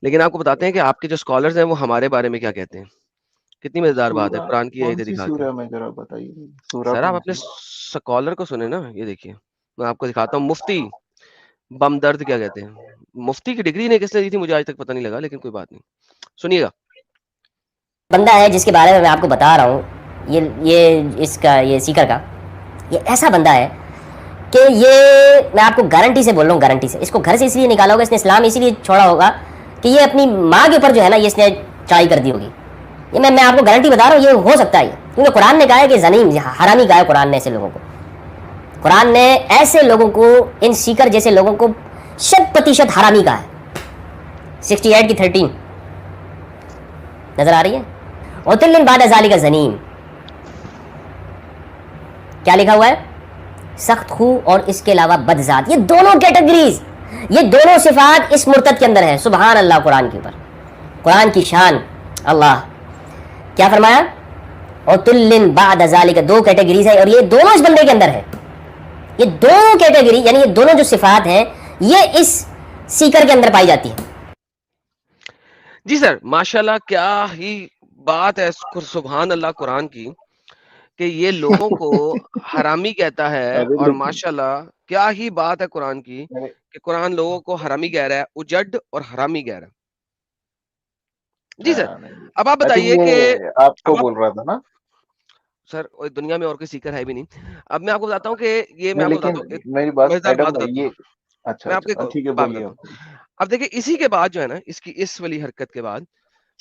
لیکن آپ کو بتاتے ہیں کہ آپ کے جو اسکالرز ہیں وہ ہمارے بارے میں کیا کہتے ہیں. کتنی مزیدار بات ہے سورہ قرآن کی کون آیتیں سی دکھا کے. سورہ میں ذرا بتائیے، سورہ سر آپ کون اپنے سی؟ اسکالر کو سنیں نا. یہ دیکھیے میں آپ کو دکھاتا ہوں. مفتی بم درد کیا کہتے ہیں. مفتی کی ڈگری نے کس نے دی تھی مجھے آج تک پتہ نہیں لگا، لیکن کوئی بات نہیں. سنیے گا. بندہ ہے جس کے بارے میں آپ کو بتا رہا ہوں، یہ اس کا یہ سیکر کا یہ ایسا بندہ ہے کہ یہ میں آپ کو گارنٹی سے بول رہا ہوں، گارنٹی سے. اس کو گھر سے اس لیے نکالا ہوگا، اس نے اسلام اسی لیے چھوڑا ہوگا کہ یہ اپنی ماں کے اوپر جو ہے نا یہ اس نے چڑھائی کر دی ہوگی. یہ میں آپ کو گارنٹی بتا رہا ہوں، یہ ہو سکتا ہے یہ، کیونکہ قرآن نے کہا ہے کہ زنیم حرامی کہا ہے قرآن نے ایسے لوگوں کو. قرآن نے ایسے لوگوں کو، ان سیکر جیسے لوگوں کو 100% حرامی کہا ہے. 68 کی 13 نظر آ رہی ہے. عتل بعد ذالک زنیم کیا لکھا ہوا ہے؟ سخت خو اور اس کے علاوہ بدذات. یہ دونوں کیٹیگریز، یہ دونوں صفات اس مرتد کے اندر ہیں. سبحان اللہ. قرآن کے اوپر قرآن کی شان. اللہ کیا فرمایا؟ عتل بعد ذالک، دو کیٹیگریز ہیں اور یہ دونوں اس بندے کے اندر ہے. یہ دونوں کیٹیگری یعنی یہ دونوں جو صفات ہیں یہ اس سیکر کے اندر پائی جاتی ہیں. جی سر ماشاءاللہ کیا ہی بات ہے. سبحان اللہ قرآن کی کہ یہ لوگوں کو حرامی کہتا ہے. ابھی اور لیکن ماشاءاللہ کیا ہی بات ہے قرآن کی کہ قرآن لوگوں کو حرامی کہہ رہا ہے، اجڈ اور حرامی کہہ رہا ہے. جی سر اب آپ آئی تھنک بتائیے کہ یہ آپ کو اب آپ بول رہا تھا نا. سر دنیا میں اور کوئی سیکر ہے بھی نہیں. اب میں آپ کو بتاتا ہوں کہ یہ میں نہیں آپ کو لیکن بتاتا ہوں ایک میری بات مزیدار بات ایڈم بتاتا ہوں. یہ اچھا میں آپ کو اچھا ایک ٹھیک ہے بات بولیے. بتاتا ہوں. اب دیکھیں اسی کے بعد جو ہے نا اس والی حرکت کے بعد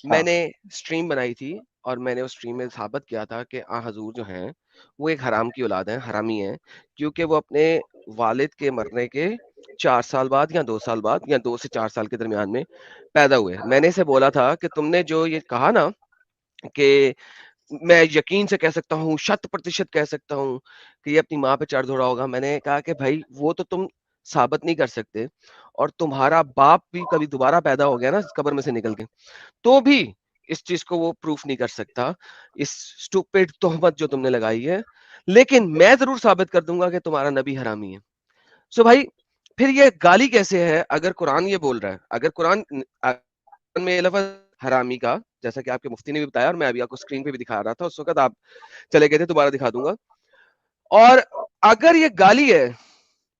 میں ہاں نے سٹریم بنائی تھی اور میں نے اس سٹریم میں ثابت کیا تھا کہ حضور جو ہیں وہ ایک حرام کی اولاد ہیں، حرامی ہیں، کیونکہ وہ اپنے والد کے مرنے کے 4 سال بعد یا 2 سال بعد یا 2 سے 4 سال کے درمیان میں پیدا ہوئے. میں نے اسے بولا تھا کہ تم نے جو یہ کہا نا کہ میں یقین سے کہہ سکتا ہوں، 100% کہہ سکتا ہوں کہ یہ اپنی ماں پہ چڑھ دوڑا ہوگا. میں نے کہا کہ بھائی وہ تو تم ثابت نہیں کر سکتے، اور تمہارا باپ بھی کبھی دوبارہ پیدا ہو گیا نا قبر میں سے نکل کے، تو بھی اس چیز کو وہ پروف نہیں کر سکتا، اس اسٹوپڈ تہمت جو تم نے لگائی ہے. لیکن میں ضرور ثابت کر دوں گا کہ تمہارا نبی حرامی ہے. سو بھائی پھر یہ گالی کیسے ہے اگر قرآن یہ بول رہا ہے؟ اگر قرآن میں لفظ حرامی کا، جیسا کہ آپ کے مفتی نے بھی بتایا اور میں ابھی آپ کو اسکرین پہ بھی دکھا رہا تھا، اس وقت آپ چلے گئے تھے، دوبارہ دکھا دوں گا. اور اگر یہ گالی ہے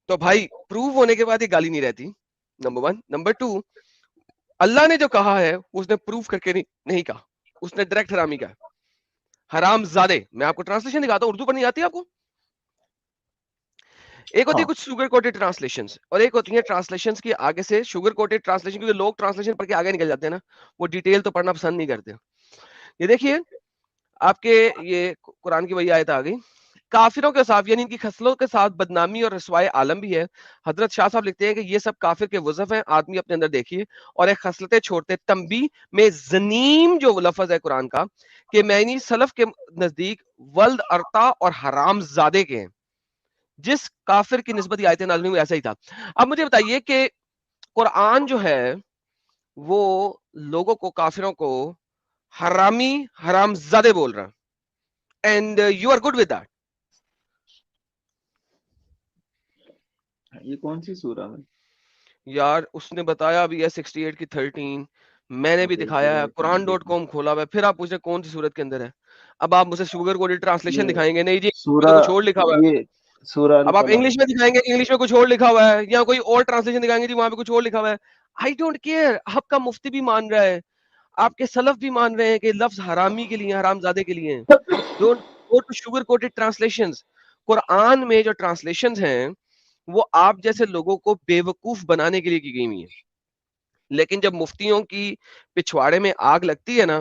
تو بھائی پروف ہونے کے بعد یہ گالی نہیں رہتی، نمبر 1. نمبر 2، اللہ نے جو کہا ہے اس نے پروف کر کے نہیں کہا، اس نے ڈائریکٹ حرامی کہا. حرام زادے. میں آپ کو ٹرانسلیشن دکھاتا ہوں، اردو پر نہیں آتی آپ کو. ایک ہوتی ہے ہاں کچھ شوگر کوٹڈ ٹرانسلیشنز، اور ایک ہوتی ہیں ٹرانسلیشنز کی آگے سے شوگر کوٹڈ ٹرانسلیشن، کیونکہ لوگ ٹرانسلیشن پڑھ کے آگے نکل جاتے ہیں نا، وہ ڈیٹیل تو پڑھنا پسند نہیں کرتے. یہ دیکھیے آپ کے یہ قرآن کی وہی آیت آ گئی. کافروں کے ساتھ یعنی ان کی خصلوں کے ساتھ بدنامی اور رسوائے عالم بھی ہے. حضرت شاہ صاحب لکھتے ہیں کہ یہ سب کافر کے وظف ہیں. آدمی اپنے اندر دیکھیے اور ایک خصلتیں چھوڑتے. تنبیہ میں زنیم جو لفظ ہے قرآن کا کہ معنی سلف کے نزدیک ولد ارتا اور حرام زادے کے ہیں. جس کافر کی نسبت یہ آیتیں نازل ہوئی ایسا ہی تھا. اب مجھے بتائیے کہ قرآن جو ہے وہ لوگوں کو، کافروں کو حرامی حرام زادے بول رہا ہے، and you are good with that. یہ کون سی سورہ میں؟ یار اس نے بتایا بھی ہے 68 کی 13، میں نے بھی اوکے دکھایا ہے. قرآن ڈاٹ کام کھولا ہوا ہے، پھر آپ پوچھیں کون سی صورت کے اندر ہے. اب آپ مجھے شوگر کوٹڈ ٹرانسلیشن یہ دکھائیں گے، نہیں جی سورہ، تو کچھ اور لکھا ہوا ہے. یہ سورہ اب آپ القلم. انگلش میں دکھائیں گے، انگلش میں کچھ اور لکھا ہوا ہے، یا کوئی اور ٹرانسلیشن دکھائیں گے جی وہاں پہ کچھ اور لکھا ہوا ہے. I don't care. آپ کا مفتی بھی مان رہا ہے، آپ کے سلف بھی مان رہے ہیں کہ لفظ حرامی کے لیے، حرام زادے کے لیے. Don't go to sugar coated translations. Quran میں جو ٹرانسلیشنز ہیں وہ آپ جیسے لوگوں کو بے وقوف بنانے کے لیے کی گئی ہوئی ہیں. لیکن جب مفتیوں کی پچھواڑے میں آگ لگتی ہے نا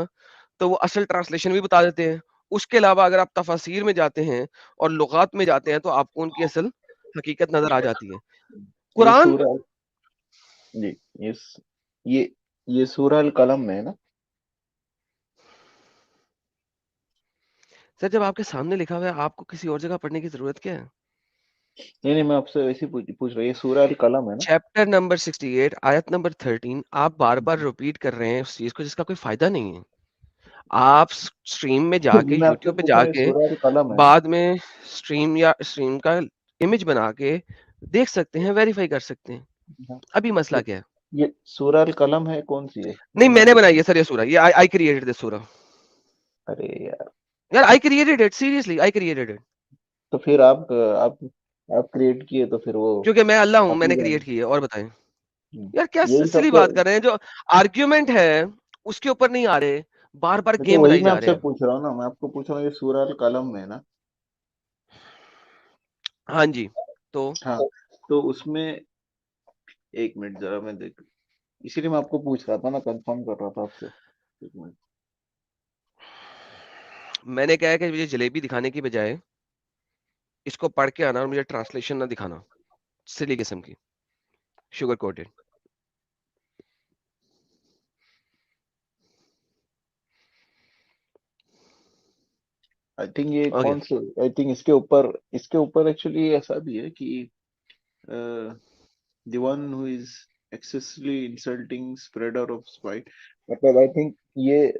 تو وہ اصل ٹرانسلیشن بھی بتا دیتے ہیں. اس کے علاوہ اگر آپ تفاسیر میں جاتے ہیں اور لغات میں جاتے ہیں تو آپ کو ان کی اصل حقیقت نظر آ جاتی ہے. یہ قرآن سورہ، جی یہ یہ سورہ القلم میں ہے نا؟ سر جب آپ کے سامنے لکھا ہوا ہے آپ کو کسی اور جگہ پڑھنے کی ضرورت کیا ہے؟ نہیں میں آپ سے ویسے پوچھ رہا ہوں، یہ سورہ القلم ہے نا؟ چیپٹر نمبر 68 آیت نمبر 13. آپ بار بار ریپیٹ کر رہے ہیں اس چیز کو جس کا کوئی فائدہ نہیں ہے. آپ سٹریم میں جا کے، میں آپ سے یوٹیوب پہ پوچھ جا رہا ہوں، یہ کے سورہ القلم ہے نا؟ بعد میں سٹریم یا سٹریم کا امیج بنا کے دیکھ سکتے ہیں، ویریفائی کر سکتے ہیں. ابھی مسئلہ کیا ہے؟ یہ سورہ القلم ہے کون سی ہے؟ نہیں میں نے بنائی ہے سر یہ سورہ, یہ I created this سورہ. ارے یار یار I created it, seriously I created it. تو پھر آپ کریٹ کیے تو پھر وہ کیونکہ میں اللہ ہوں, آپ میں ہی نے جانے. کریٹ کی ہے. اور بتائیں یار کیا یہی سب سلی سے بات کر رہے ہیں, جو آرگیومنٹ ہے اس کے اوپر نہیں آ رہے, بار بار تو گیم وہی بنائی میں جا آپ رہے سے ہیں. پوچھ رہا ہوں نا, میں آپ کو پوچھ رہا ہوں یہ سورہ القلم میں نا. ہاں جی, تو ہاں تو اس میں ایک منٹ ذرا میں دیکھ, اسی لیے میں آپ کو پوچھ رہا تھا نا, کنفرم کر رہا تھا آپ سے. ایک منٹ. میں نے کہا کہ مجھے جلیبی دکھانے کی بجائے اس کو پڑھ کے آنا اور مجھے ٹرانسلیشن نہ دکھانا, سلی قسم کی شوگر کوٹڈ. آئی تھنک یہ اوکے کون سے, آئی تھنک اس کے اوپر ایکچولی ایسا بھی ہے کہ the one who is excessively insulting spreader of spite, مطلب آئی تھنک یہ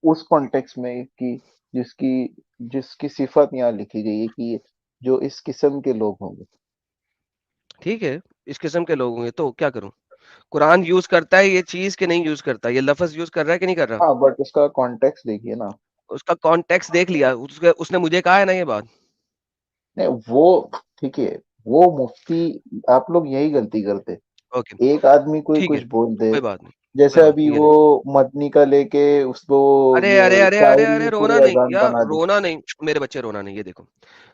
اس کانٹیکس میں کہ جس کی صفت یہاں لکھی گئی ہے کہ جو اس قسم کے لوگ ہوں گے. ٹھیک ہے, اس قسم کے لوگ ہوں گے تو کیا کروں؟ قرآن یوز کرتا ہے یہ چیز کہ نہیں یوز کرتا, یہ لفظ یوز کر رہا ہے کہ نہیں کر رہا؟ ہاں بٹ اس کا کانٹیکس دیکھیے نا, اس کا کانٹیکس دیکھ لیا, اس نے مجھے کہا ہے نا یہ بات. نہیں وہ ٹھیک ہے, وہ مفتی آپ لوگ یہی غلطی کرتے, اوکے ایک آدمی کوئی ٹھیک ہے, کچھ بول دے, کوئی بات نہیں, کوئی جیسے بات ابھی نہیں, یہ وہ دیکھ. مدنی کا لے کے اس کو ارے یہ ارے ارے ارے شاعری ارے میں رونا پوری نہیں اذان یا بنا دی. رونا نہیں, میرے بچے رونا نہیں. یہ دیکھو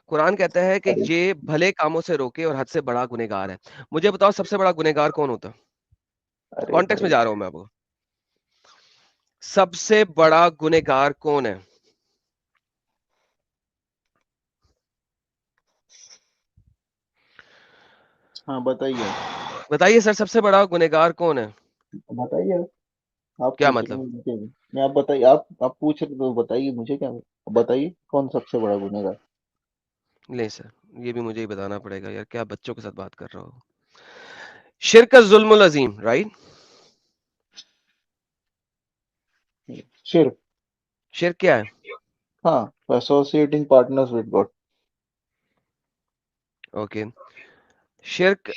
قرآن کہتا ہے کہ ارے یہ بھلے کاموں سے روکے اور حد سے بڑا گنہگار ہے. مجھے بتاؤ سب سے بڑا گنہگار کون ہوتا؟ ارے کانٹیکس میں بھائی جا رہا ہوں میں آپ کو. سب سے بڑا گنہگار کون ہے؟ ہاں بتائیے بتائیے سر, سب سے بڑا گنہگار کون ہے؟ بتائیے, آپ کیا پوچھ مطلب؟ رہے ہیں مجھے میں, آپ بتائیے, آپ پوچھ رہے تو بتائیے, مجھے کیا بتائیے کون سب سے بڑا گنہگار. نہیں سر, یہ بھی مجھے ہی بتانا پڑے گا یار, کیا بچوں کے ساتھ بات کر رہا ہو. شرک الظلم العظیم, رائٹ؟ شرک, شرک کیا ہے؟ ہاں associating partners with God. Okay, شرک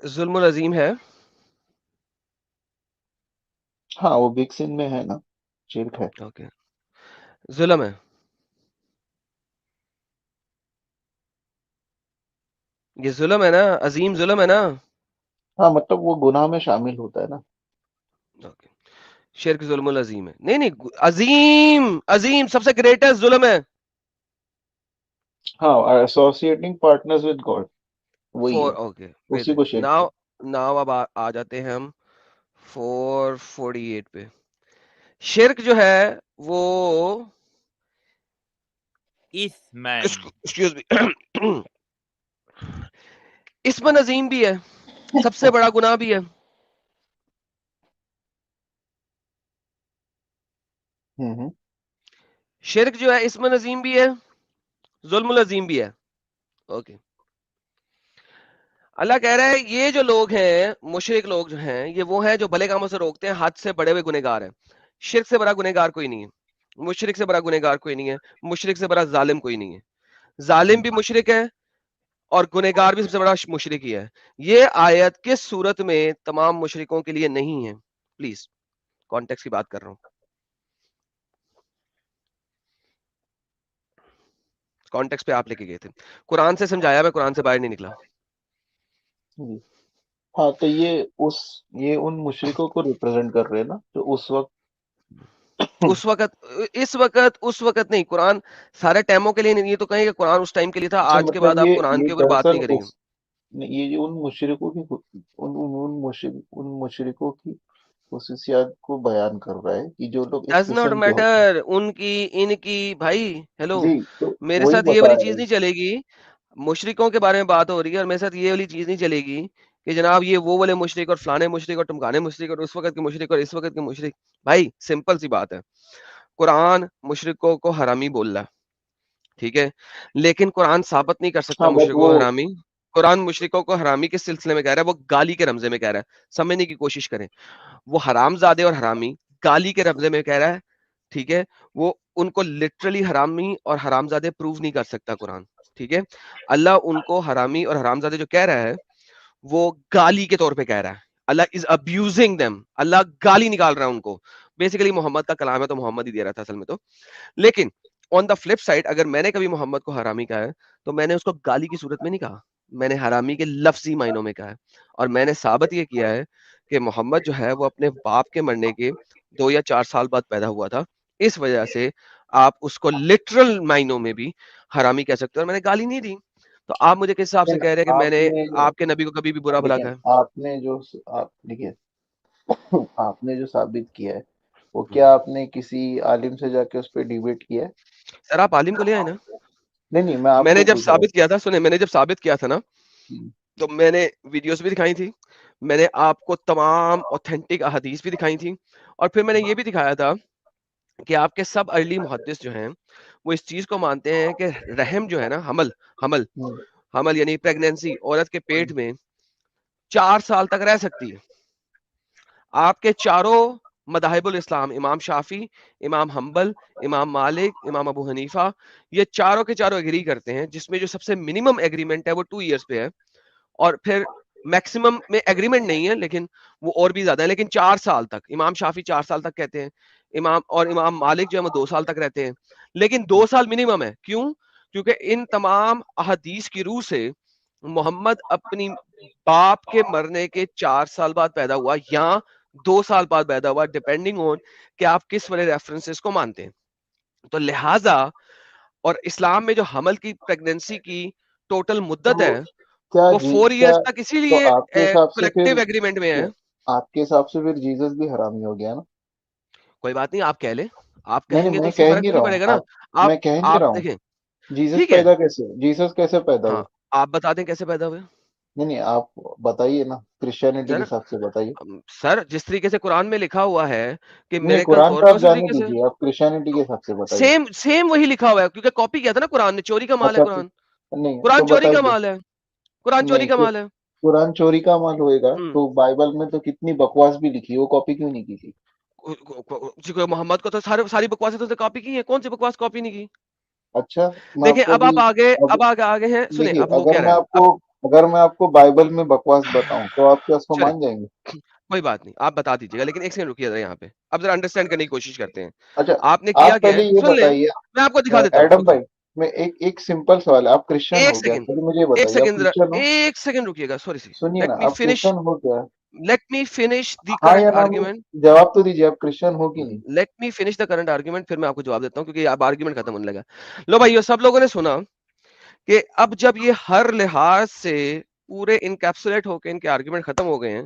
ظلم العظیم ہے. ہاں وہ بگ سن میں ہے نا, شرک ہے. اوکے, ظلم ہے. یہ ظلم ہے نا, عظیم ظلم ہے نا. ہاں مطلب وہ گناہ میں شامل ہوتا ہے نا. اوکے, شرک ظلم العظیم ہے. نہیں نہیں, عظیم عظیم سب سے گریٹسٹ ظلم ہے. ہاں ایسوسیٹنگ پارٹنرز ود گاڈ وہی فور, ہے, اوکے اسی ویٹ کو شرک ناؤ, ہے. ناؤ اب آ جاتے ہیں ہم 448 پہ. شرک جو ہے وہ ایکسکیوز می, اسم عظیم بھی ہے, سب سے بڑا گناہ بھی ہے. شرک جو ہے اسم عظیم بھی ہے, ظلم العظیم بھی ہے. اوکے, اللہ کہہ رہا ہے یہ جو لوگ ہیں, مشرک لوگ جو ہیں, یہ وہ ہیں جو بھلے کاموں سے روکتے ہیں, حد سے بڑے ہوئے گنہگار ہیں. شرک سے بڑا گنہگار کوئی نہیں ہے, مشرک سے بڑا گنہگار کوئی نہیں ہے, مشرک سے بڑا ظالم کوئی نہیں ہے. ظالم بھی مشرک ہے اور گنہگار بھی سب سے بڑا مشرک ہی ہے. یہ آیت کس صورت میں تمام مشرکوں کے لیے نہیں ہے؟ پلیز کانٹیکس کی بات کر رہا ہوں, کانٹیکس پہ آپ لے کے گئے تھے. قرآن سے سمجھایا, میں قرآن سے باہر نہیں نکلا. ہاں تو یہ ان مشرکوں کو ریپرزینٹ کر رہے ہیں نا جو اس وقت اس وقت نہیں, قرآن سارے ٹائموں کے لیے نہیں. یہ تو کہیں کہ قرآن اس ٹائم کے لیے تھا, اچھا آج کے بعد مطلب آپ یہ قرآن یہ کے اوپر بات دراصل نہیں کریں گے. یہ جو ان مشرکوں کی خصوصیات کو بیان کر رہا ہے کہ جو لوگ اس ڈز ناٹ قسم کے ہوتے میٹر, ان کی ان کی, بھائی ہیلو, ہیں. جی تو میرے وہی ساتھ یہ بتا والی رہے چیز ہیں. نہیں چلے گی. مشرکوں کے بارے میں بات ہو رہی ہے اور میرے ساتھ یہ والی چیز نہیں چلے گی کہ جناب یہ وہ والے مشرک اور فلانے مشرک اور ٹمکانے مشرک اور اس وقت کے مشرک اور اس وقت کے مشرک. بھائی سمپل سی بات ہے, قرآن مشرکوں کو حرامی بول رہا ہے, ٹھیک ہے, لیکن قرآن ثابت نہیں کر سکتا ہاں بٹ مشرکوں وہ کو حرامی. قرآن مشرکوں کو حرامی کے سلسلے میں کہہ رہا ہے, وہ گالی کے رمزے میں کہہ رہا ہے. سمجھنے کی کوشش کریں, وہ حرام زادے اور حرامی گالی کے رمزے میں کہہ رہا ہے, ٹھیک ہے. وہ ان کو لٹرلی حرامی اور حرام زادے پروو نہیں کر سکتا قرآن, ٹھیک ہے. اللہ ان کو حرامی اور حرام زادے جو کہہ رہا ہے وہ گالی کے طور پہ کہہ رہا ہے. اللہ از ابیوزنگ دیم, اللہ گالی نکال رہا ہے ان کو. بیسیکلی محمد کا کلام ہے تو محمد ہی دے رہا تھا اصل میں تو. لیکن آن دا فلپ سائڈ اگر میں نے کبھی محمد کو حرامی کہا ہے تو میں نے اس کو گالی کی صورت میں نہیں کہا, میں نے حرامی کے لفظی معنوں میں کہا ہے. اور میں نے ثابت یہ کیا ہے کہ محمد جو ہے وہ اپنے باپ کے مرنے کے 2 یا 4 سال بعد پیدا ہوا تھا, اس وجہ سے آپ اس کو لٹرل معنوں میں بھی حرامی کہہ سکتے ہیں, اور میں نے گالی نہیں دی. تو آپ مجھے کس حساب سے کہہ رہے ہیں کہ میں نے آپ کے نبی کو کبھی بھی برا بھلا کہا ہے؟ آپ نے جو دیکھیے آپ نے جو ثابت کیا ہے وہ کیا آپ نے کسی عالم سے جا کے اس پہ ڈیبیٹ کیا ہے؟ سر آپ عالم کو لے آئے نا. نہیں میں آپ میں نے کو جب پوچھ رہا ثابت کیا تھا, سنیں, میں نے جب ثابت کیا تھا نا ہوں. تو میں نے ویڈیوز بھی دکھائی تھی, میں نے آپ کو تمام اوتھینٹک احادیث بھی دکھائی تھی, اور پھر میں نے یہ بھی دکھایا تھا کہ آپ کے سب ارلی محدث جو ہیں وہ اس چیز کو مانتے ہیں کہ رحم جو ہے نا, حمل یعنی پریگنینسی, عورت کے پیٹ میں 4 سال تک رہ سکتی ہے. آپ کے چاروں مذاہب الاسلام, امام شافی, امام حنبل, امام مالک, امام ابو حنیفہ, یہ چاروں کے چاروں ایگری کرتے ہیں, جس میں جو سب سے منیمم ایگریمنٹ ہے وہ 2 ایئرز پہ ہے, اور پھر میکسیمم میں ایگریمنٹ نہیں ہے لیکن وہ اور بھی زیادہ ہے, لیکن 4 سال تک. امام شافی 4 سال تک کہتے ہیں, امام مالک جو ہے وہ 2 سال تک رہتے ہیں, لیکن 2 سال منیمم ہے. کیوں؟ کیونکہ ان تمام احادیث کی روح سے محمد اپنی باپ کے مرنے کے 4 سال بعد پیدا ہوا یا 2 سال بعد پیدا ہوا, ڈیپینڈنگ آن کہ آپ کس والے ریفرنسز کو مانتے ہیں. تو لہٰذا, اور اسلام میں جو حمل کی پریگنینسی کی ٹوٹل مدت ہے وہ 4 ایئرز تک اسی تو لیے آپ کے حساب سے کلیکٹیو ایگریمنٹ میں ہے. آپ کے حساب سے پھر جیزس بھی حرامی ہو گیا نا؟ کوئی بات نہیں, آپ کہہ لیں, آپ نہیں کہیں گے تو میں اس سے کہہ فرق نہیں تو رہا نہیں ہوں. پڑے گا نا. آپ میں کہہ نہیں آپ رہا ہوں دیکھیں, جیزس ٹھیک ہے, کیسے پیدا ہاں ہوئے. آپ بتا دیں کیسے پیدا ہوئے. نہیں آپ بتائیے نا, کرسچینٹی کے حساب سے بتائیے. سر جس طریقے سے قرآن میں لکھا ہوا ہے کہ نہیں میریکلز قرآن ہو کا رہے ہیں آپ اسی جانے طریقے سے دیجیے, آپ کرسچینٹی کے حساب سے بتائیے. سیم وہی لکھا ہوا ہے, کیونکہ کاپی کیا تھا نا قرآن نے, چوری کا مال ہے اچھا قرآن, نہیں تو قرآن چوری کا بتائیے. مال ہے, قرآن چوری نہیں کا مال ہے. قرآن چوری کا عمل ہوئے گا ہوں. تو بائبل میں تو کتنی بکواس بھی لکھی ہے, وہ کاپی کیوں نہیں کی تھی؟ محمد کو تو ساری بکواسیں تو کاپی کی ہیں, کون سی بکواس کاپی نہیں کی. اچھا میں آپ دیکھیں کو اب آپ آگے ہیں, سنیں دیکھیے اب ہو کیا رہا ہے. اب اگر میں آپ کو بائبل میں بکواس بتاؤں تو آپ کیا اس کو چلیں مان جائیں گے؟ کوئی بات نہیں, آپ بتا دیجیے گا, لیکن ایک سیکنڈ رکیے ذرا یہاں پہ, اب ذرا انڈرسٹینڈ کرنے کی کوشش کرتے ہیں. اچھا آپ نے کیا آپ کیا ہے پہلے یہ سن لیں, بتائیے, میں آپ کو دکھا دیتا ہوں, ایڈم رکیے بھائی میں ایک سمپل سوال ہے, آپ کرسچن ایک ہو گیا, سیکنڈ, پہلے مجھے یہ ایک بتائیے آپ سیکنڈ ذرا, کرسچن ہو؟ ایک سیکنڈ رکیے گا, سوری سنیے نا, لیٹ می آپ فنش, کرسچن ہو کیا؟ لیٹ می فنش دی ہاں یا کرنٹ نا میں آرگیومنٹ, جواب تو دیجیے, آپ کرسچن ہو کہ نہیں؟ Late me finish the current argument, پھر میں آپ کو جواب دیتا ہوں, کیونکہ اب آرگیومنٹ ختم ہونے لگا. لو بھائی سب لوگوں نے سنا کہ اب جب یہ ہر لحاظ سے پورے انکیپسولیٹ ہو کے ان کے آرگیومنٹ ختم ہو گئے ہیں,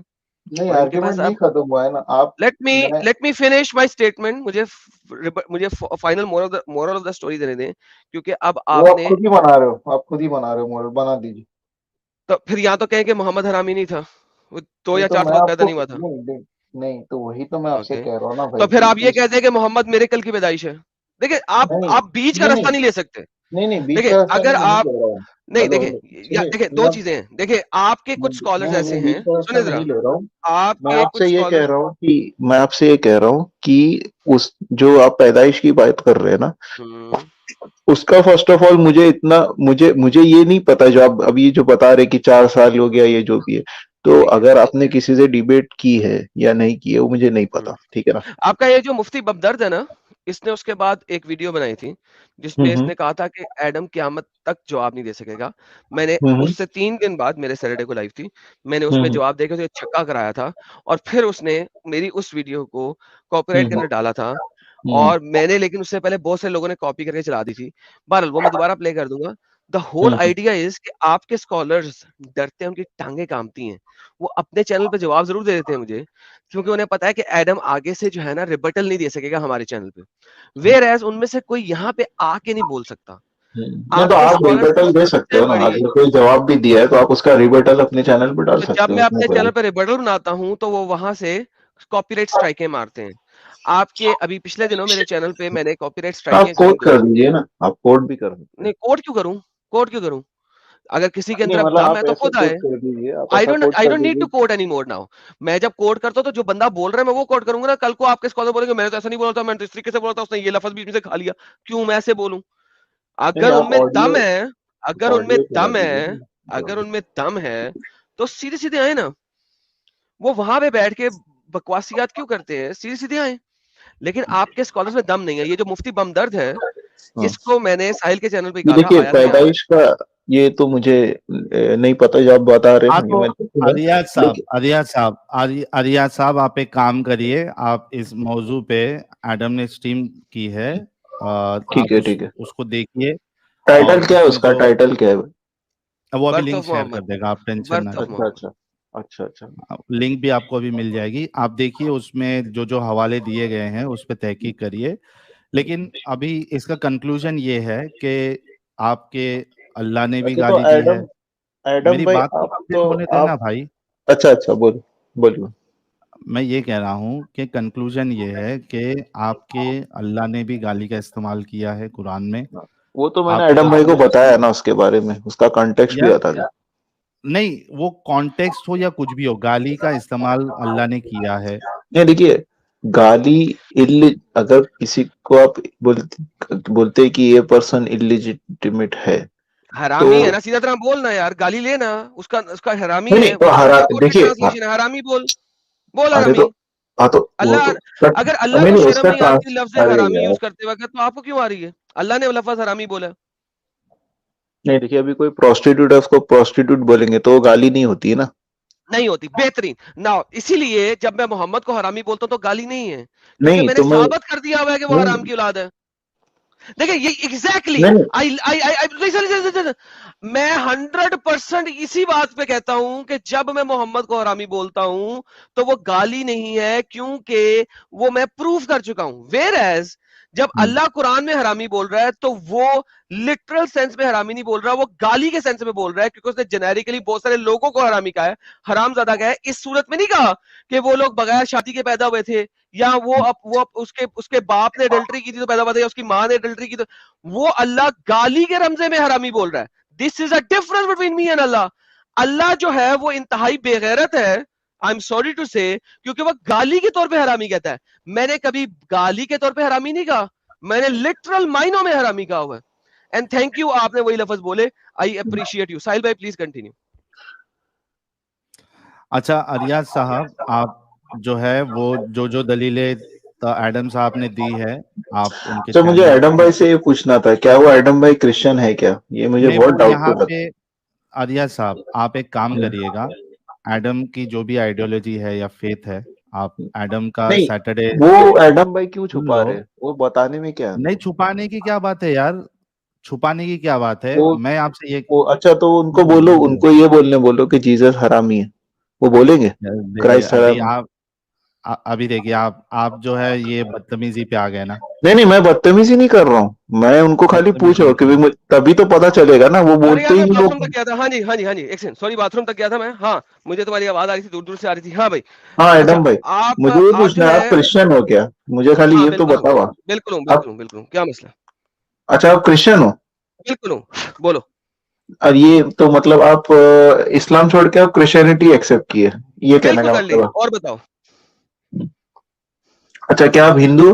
نہیں اور ان کے آرگیومنٹ پاس نہیں اب ختم ہوا ہے نا. آپ میں let me finish my statement, مجھے final moral of the story دینے دیں, کیونکہ اب وہ آپ آپ نے خود ہی بنا رہے ہو, آپ خود ہی بنا رہے ہو, ماڈل بنا دیجیے. تو پھر یہاں تو کہیں کہ محمد حرامی نہیں تھا, وہ 2 نہیں یا تو 4 میں سال بعد آپ پیدا کو نہیں ہوا تھا. نہیں تو وہی تو میں آپ سے اوکے, کہہ رہا ہوں نا تو بھائی پھر آپ یہ کہ کہتے ہیں کہ محمد میریکل کی پیدائش ہے. دیکھیں نہیں آپ بیچ کا راستہ نہیں لے سکتے. نہیں بیچ دیکھیں کا راستہ اگر میں نہیں آپ لے رہا ہوں. نہیں ہلو دیکھیں, سنیے, دیکھیں دو چیزیں ہیں, دیکھیں آپ کے کچھ سکالرز ایسے میں ہیں, بیچ کا راستہ سنیں ذرا, نہیں لے رہا ہوں. آپ میں کے آپ سے کچھ یہ کہہ سکالرز, رہا ہوں کہ میں آپ سے یہ کہہ رہا ہوں کہ اس جو آپ پیدائش کی بات کر رہے ہیں نا, اس کا فرسٹ آف آل مجھے یہ نہیں پتا, جو آپ ابھی جو بتا رہے کہ 4 سال ہو گیا, یہ جو بھی ہے, تو اگر آپ نے کسی سے ڈیبیٹ کی ہے یا نہیں کی ہے وہ مجھے نہیں پتا, ٹھیک ہے نا. آپ کا یہ جو مفتی بمدرد ہے نا, اس نے اس کے بعد ایک ویڈیو بنائی تھی جس میں اس نے کہا تھا کہ ایڈم قیامت تک جواب نہیں دے سکے گا. میں نے اس سے 3 دن بعد, میرے سیٹرڈے کو لائیو تھی, میں نے اس میں جواب دے کے اسے چھکا کرایا تھا, اور پھر اس نے میری اس ویڈیو کو کاپی رائٹ کے اندر ڈالا تھا, اور میں نے لیکن اس سے پہلے بہت سے لوگوں نے کاپی کر کے چلا دی تھی. بہرحال وہ میں دوبارہ پلے کر دوں گا. دا ہول آئیڈیا از کہ آپ کے اسکالرز ڈرتے ہیں, ان کی ٹانگیں کامتی ہیں, وہ اپنے چینل پہ جواب ضرور دے دیتے ہیں مجھے, کیونکہ انہیں پتا ہے کہ ایڈم آگے سے جو ہے نا ریبٹل نہیں دے سکے گا ہمارے چینل پہ, ویئر ایز ان میں سے کوئی یہاں پہ آ کے نہیں بول سکتا. نہیں تو کے آپ اسکالر ریبٹل دے سب سکتے سے ہو نا, بڑی, اگر کوئی جواب بھی دیا ہے تو آپ اس کا ریبٹل اپنے چینل پہ ڈال تو جب سکتے ہو, میں اس میں اپنے کیا چینل پہ ریبٹل بناتا ہوں تو وہ وہاں سے کاپی رائٹ اسٹرائکیں مارتے ہیں. آپ کے ابھی پچھلے دنوں میرے چینل پہ میں نے کاپی رائٹ ہے. اسٹرائکنگ آپ کوڈ ایکسپلین کر کرائی. دیجیے نا, آپ کوڈ بھی کر سکتے ہیں. نہیں کوڈ کیوں کروں, اگر کسی کے اندر نہیں اب مطلب دم ہے آپ تو ایسے خود کوڈ آئے. کر دیجیے, آپ آئی ایسا کوڈ کر ڈونٹ نیڈ ٹو دیجیے. Code any more now. میں جب کوڈ کرتا ہوں تو جو بندہ بول رہا ہے میں وہ کوڈ کروں گا نا. کل کو آپ کے اسکالر بولیں گے میں نے تو ایسا نہیں بولا تھا, میں نے تو اس طریقے سے بولا تھا, اس نے یہ لفظ بیچ میں سے کھا لیا, کیوں میں ایسے بولوں. نہیں اگر ان آپ میں آڈیو دم ہے, اگر ان میں آڈیو چلا دم دیجیے ہے, نا. اگر ان میں دم ہے تو سیدھے سیدھے آئے نا. وہ وہاں پہ بیٹھ کے بکواسیات کیوں کرتے ہیں؟ سیدھی سیدھی آئیں. لیکن آپ کے اسکالرز میں دم نہیں ہے. یہ جو مفتی بمدرد ہے اس کو میں نے ساحل کے چینل پہ کہا تھا, دیکھیے آیا نہیں. پیدائش کا یہ تو مجھے نہیں پتا جو آپ بتا رہے ہیں. تو اریاض صاحب آپ ایک کام کریے, آپ اس موضوع پہ ایڈم نے اسٹریم کی ہے, ٹھیک ہے ٹھیک ہے. اس کو دیکھیے. ٹائٹل کیا ہے اس کا؟ ٹائٹل کیا ہے؟ وہ ابھی برتھ لنک آف شیئر کر محمد. دے گا, آپ ٹینشن نہ برتھ آف لیں. محمد. اچھا اچھا. لنک بھی آپ کو ابھی مل جائے گی, آپ دیکھیے اس میں جو حوالے دیے گئے ہیں اس پہ تحقیق کریے. لیکن ابھی اس کا کنکلوژن یہ ہے کہ آپ کے اللہ نے بھی اچھا تو گالی دی ہے. ایڈم میری بھائی بات کو آپ کمپلیٹ ہونے دینا بھائی. اچھا بولیے. میں یہ کہہ رہا ہوں کہ کنکلوژن یہ ہے کہ آپ کے اللہ نے بھی گالی کا استعمال کیا ہے قرآن میں. وہ تو میں نے آپ کے ایڈم بھائی کو رسول بتایا نا, اس کے بارے میں اس کا کانٹیکسٹ بھی بتا دیا. نہیں, وہ کانٹیکسٹ ہو یا کچھ بھی ہو, گالی کا استعمال اللہ نے کیا ہے. نہیں دیکھیے, گالی اگر کسی کو آپ بولتے کہ یہ پرسن اللیجیٹمیٹ ہے حرامی ہے نا, سیدھا طرح بولنا یار, گالی لینا اس کا حرامی ہے. تو دیکھیے حرامی بول حرامی. اللہ اگر اللہ کو شرم نہیں آتی لفظ حرامی یوز کرتے وقت تو آپ کو کیوں آ رہی ہے؟ اللہ نے لفظ حرامی بولا. نہیں دیکھیے, ابھی کوئی پروسٹیٹیوٹ ہے اس کو پروسٹیٹیوٹ بولیں گے تو وہ گالی نہیں ہوتی ہے نا. نہیں ہوتی, بہترین نا. اسی لیے جب میں محمد کو حرامی بولتا ہوں تو گالی نہیں ہے, کیونکہ میں نے ثابت کر دیا ہوا ہے کہ وہ حرام کی اولاد ہے. دیکھیں یہ ایگزیکٹلی میں 100% اسی بات پہ کہتا ہوں کہ جب میں محمد کو حرامی بولتا ہوں تو وہ گالی نہیں ہے, کیونکہ وہ میں پروف کر چکا ہوں. ویئر ایز جب اللہ قرآن میں حرامی بول رہا ہے تو وہ لٹرل سینس میں حرامی نہیں بول رہا, وہ گالی کے سینس میں بول رہا ہے, کیونکہ اس نے جنیرکلی بہت سارے لوگوں کو حرامی کہا ہے, حرام زادہ کہا ہے. اس صورت میں نہیں کہا کہ وہ لوگ بغیر شادی کے پیدا ہوئے تھے, یا وہ اس کے باپ نے اڈلٹری کی تھی تو پیدا ہوا تھا, یا اس کی ماں نے اڈلٹری کی. تو وہ اللہ گالی کے رمزے میں حرامی بول رہا ہے. This is a difference between me and Allah. Allah جو ہے وہ انتہائی بے غیرت ہے, آئی ایم سوری ٹو سے, کیونکہ وہ گالی کے طور پہ حرامی کہتا ہے. میں نے کبھی گالی کے طور پہ حرامی نہیں کہا, میں نے لٹرل مائنوں میں حرامی کہا ہوا ہے. اینڈ تھینک یو, آپ نے وہی لفظ بولے, آئی اپریشیٹ یو. ساحل بھائی پلیز کنٹینیو. اچھا اریاض صاحب, آپ جو ہے وہ جو دلیلیں ایڈم صاحب نے دی ہے, آپ ان کے مجھے ایڈم بھائی سے یہ پوچھنا تھا, کیا وہ ایڈم بھائی کرسچن ہے کیا؟ یہ مجھے بہت ڈاؤٹ یہاں پہ. اریاض صاحب آپ ایک کام کریے گا, ایڈم کی جو بھی آئیڈیولوجی ہے یا فیتھ ہے, آپ ایڈم کا سیٹرڈے. وہ ایڈم بھائی کیوں چھپا رہے, وہ بتانے میں کیا؟ نہیں چھپانے کی کیا بات ہے یار, چھپانے کی کیا بات ہے. میں آپ سے یہ اچھا تو ان کو بولو, ان کو یہ بولنے بولو کہ جیزس حرامی ہے, وہ بولیں گے کرائسٹ حرامی. ابھی دیکھیے آپ جو ہے یہ بدتمیزی پہ آ گئے نا. نہیں میں بدتمیزی نہیں کر رہا ہوں, میں ان کو خالی پوچھ رہا ہوں کہ تبھی تو پتا چلے گا نا. وہ بولتے ہی باتھ روم تک گیا تھا. ہاں جی ایک سیکنڈ, سوری, باتھ روم تک گیا تھا میں. ہاں مجھے تمہاری آواز آ رہی تھی, دور دور سے آ رہی تھی. ہاں بھائی. ہاں ایڈم بھائی, مجھے یہ پوچھنا ہے آپ کرسچن ہو کیا؟ مجھے خالی یہ تو بتاؤ. بالکل, کیا مسئلہ؟ اچھا آپ کرسچن ہو؟ بالکل ہوں, بولو. اور یہ تو مطلب آپ اسلام چھوڑ کے آپ کرسچینٹی ایکسپٹ کیے, یہ کہنا کا مطلب. اور بتاؤ. اچھا کیا آپ ہندو؟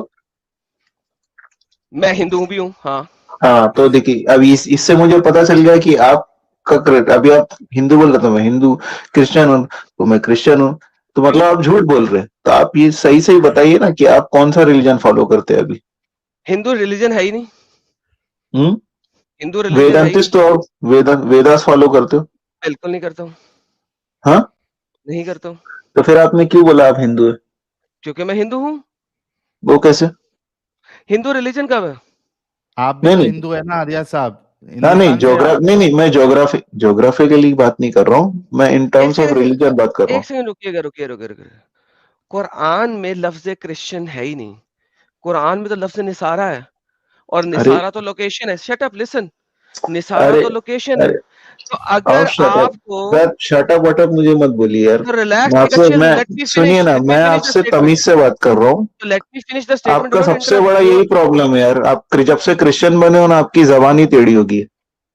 میں ہندو بھی ہوں. ہاں تو دیکھیے اب اس سے مجھے پتا چل گیا کہ آپ کا ابھی آپ ہندو بول رہے تو میں ہندو, کرسچن ہوں تو میں کرسچن ہوں, تو مطلب آپ جھوٹ بول رہے. تو آپ یہ صحیح بتائیے نا کہ آپ کون سا ریلیجن فالو کرتے ہیں ابھی؟ ہندو ریلیجن ہے ہی نہیں. ہندو ویدانتس تو ویداس فالو کرتے ہو؟ بالکل نہیں کرتا ہوں. ہاں نہیں کرتا ہوں. تو پھر آپ نے کیوں بولا آپ ہندو ہے؟ کیونکہ میں ہندو ہوں. وہ کیسے؟ ہندو ریلیجن کب ہے؟ آپ بھی تو ہندو ہے نا اریاض صاحب. نہیں میں جغرافی کے لیے بات نہیں کر رہا ہوں, میں ان ٹرمز آف ریلیجن بات کر رہا ہوں. ایک سیکنڈ رکیے. قرآن میں لفظ کرسچن ہے ہی نہیں. قرآن میں تو لفظ نصارہ ہے, اور نصارہ تو لوکیشن ہے. شٹ اپ لسن, نصارہ تو لوکیشن ہے. تو اگر آپ کو شٹ اپ مجھے مت بولیے یار, سنیے نا, میں آپ سے تمیز سے بات کر رہا ہوں. آپ کا سب سے بڑا یہی پرابلم ہے یار, آپ جب سے کرسچن بنے ہو نا آپ کی زبان ہی ٹیڑھی ہوگی.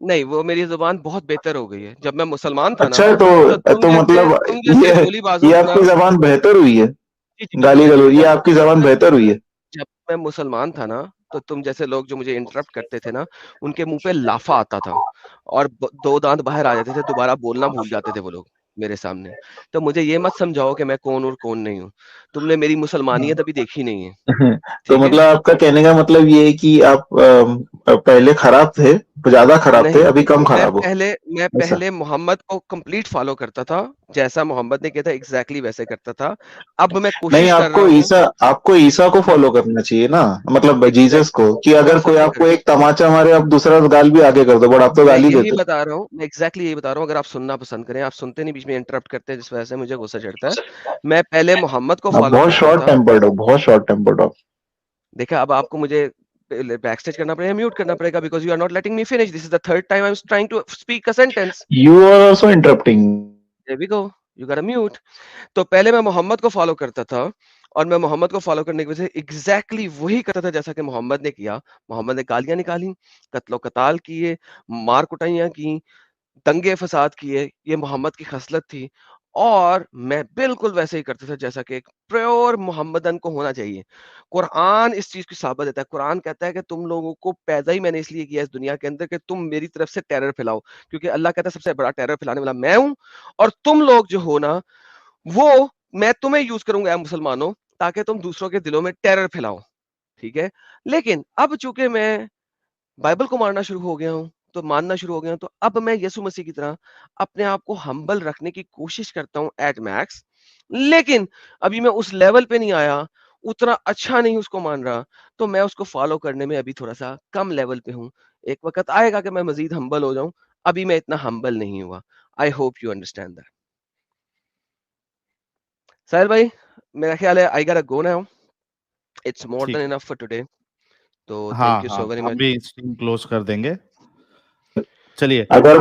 نہیں, وہ میری زبان بہت بہتر ہو گئی ہے. جب میں مسلمان تھا نا اچھا تو مطلب یہ آپ کی زبان بہتر ہوئی ہے, گالی گلوچ, یہ آپ کی زبان بہتر ہوئی ہے. جب میں مسلمان تھا نا تو تم جیسے لوگ جو مجھے انٹرپٹ کرتے تھے نا, ان کے منہ پہ لافا آتا تھا اور 2 دانت باہر آ جاتے تھے, دوبارہ بولنا بھول جاتے تھے وہ لوگ. میرے سامنے. تو مجھے یہ مت سمجھاؤ کہ میں کون اور کون نہیں ہوں. تم نے میری مسلمانیت ابھی دیکھی نہیں ہے. تو مطلب آپ کا کہنے کا مطلب یہ ہے کہ آپ پہلے خراب تھے, زیادہ خراب تھے, ابھی کم خراب ہو. میں پہلے محمد کو کمپلیٹ فالو کرتا تھا, جیسا محمد نے کیا تھا ایگزیکٹلی ویسے کرتا تھا. اب میں نہیں, کوشش کر رہا ہوں. آپ کو عیسیٰ کو فالو کرنا چاہیے نا, مطلب جیزس کو, کہ اگر کوئی آپ کو ایک تماچا مارے آپ دوسرا گال بھی آگے کر دو, بٹ آپ تو گال ہی دیتے. یہی بتا رہا ہوں, میں ایگزیکٹلی یہی بتا رہا ہوں. اگر آپ سننا پسند کریں, آپ سنتے نہیں, بیچ میں انٹرپٹ کرتے ہیں, جس وجہ سے مجھے غصہ چڑھتا ہے. میں پہلے محمد کو فالو بہت کرتا شارٹ تھا. ٹیمپرڈ ہو, بہت شارٹ ٹیمپرڈ ہو. دیکھا, اب آپ کو مجھے بیک اسٹیج کرنا پڑے گا, میوٹ کرنا پڑے گا, because you are not letting me finish. This is the third time I am trying to speak a sentence. You are also interrupting. There we go. You got a mute. تو پہلے میں محمد کو follow کرتا تھا, اور میں محمد کو follow کرنے کی وجہ سے ایگزیکٹلی وہی کرتا تھا جیسا کہ محمد نے کیا. محمد نے گالیاں نکالی, قتل و قتال کیے, مار کٹائیاں کی, دنگے فساد کیے. یہ محمد کی خصلت تھی, اور میں بالکل ویسے ہی کرتا تھا جیسا کہ ایک پیور محمدن کو ہونا چاہیے. قرآن اس چیز کی ثابت دیتا ہے. قرآن کہتا ہے کہ تم لوگوں کو پیدا ہی میں نے اس لیے کیا اس دنیا کے اندر کہ تم میری طرف سے ٹیرر پھیلاؤ, کیونکہ اللہ کہتا ہے سب سے بڑا ٹیرر پھیلانے والا میں ہوں, اور تم لوگ جو ہو نا, وہ میں تمہیں یوز کروں گا اے مسلمانوں, تاکہ تم دوسروں کے دلوں میں ٹیرر پھیلاؤ. ٹھیک ہے, لیکن اب چونکہ میں بائبل کو مارنا شروع ہو گیا ہوں, تو ماننا شروع ہو گیا ہوں, تو اب میں یسوع مسیح کی طرح اپنے آپ کو ہمبل رکھنے کی کوشش کرتا ہوں ایٹ میکس. لیکن ابھی میں اس لیول پہ نہیں آیا, اتنا اچھا نہیں اس کو مان رہا, تو میں اس کو فالو کرنے میں ابھی تھوڑا سا کم لیول پہ ہوں. ایک وقت آئے گا کہ میں مزید ہمبل ہو جاؤں, ابھی میں اتنا ہمبل نہیں ہوا. I hope you understand that. Sahil بھائی, میرا خیال ہے I got a go now. It's more than enough for today. تو thank you so very much. ہم بھی اسٹریم کلوز کر دیں گے. چلیے, اگر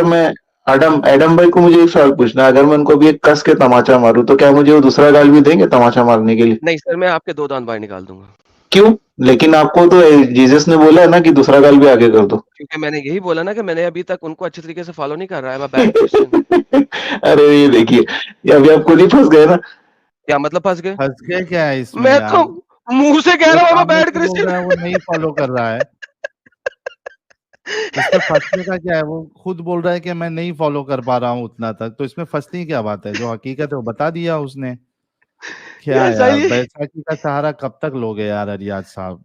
میں ایڈم بھائی کو مجھے ایک سوال پوچھنا ہے, اگر میں ان کو بھی ایک کس کے تماچا ماروں تو کیا مجھے وہ دوسرا گال بھی دیں گے تماچا مارنے کے لیے؟ نہیں سر, میں آپ کے 2 دانت باہر نکال دوں گا. کیوں؟ لیکن آپ کو تو جیزس نے بولا ہے نا کہ دوسرا گال بھی آگے کر دو. کیونکہ میں نے یہی بولا نا کہ میں نے ابھی تک ان کو اچھے طریقے سے فالو نہیں کر رہا ہے. Bed Christian. ارے یہ دیکھیے, ابھی آپ کو نہیں پھنس گئے نا. کیا مطلب پھنس گئے؟ پھنس گئے کیا ہے اس میں میں یار؟ تو منہ سے کہہ وہ رہا ہوں میں سامنے بیڈ سے بول رہا ہے وہ نہیں فالو کر رہا ہے. اس میں پھنسنے کا کیا ہے؟ وہ خود بول رہا ہے کہ میں نہیں فالو کر پا رہا ہوں اتنا تک, تو اس میں پھنسنے کی کیا بات ہے؟ جو حقیقت ہے وہ بتا دیا اس نے. کیا یار, بیساکھی کا سہارا کب تک لوگے یار ریاض صاحب؟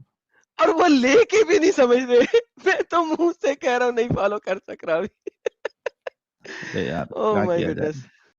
اور وہ لے کے بھی نہیں سمجھ رہے. میں تو منہ سے کہہ رہا ہوں نہیں فالو کر سک رہا. یار Oh کیا my کیا جائے. goodness.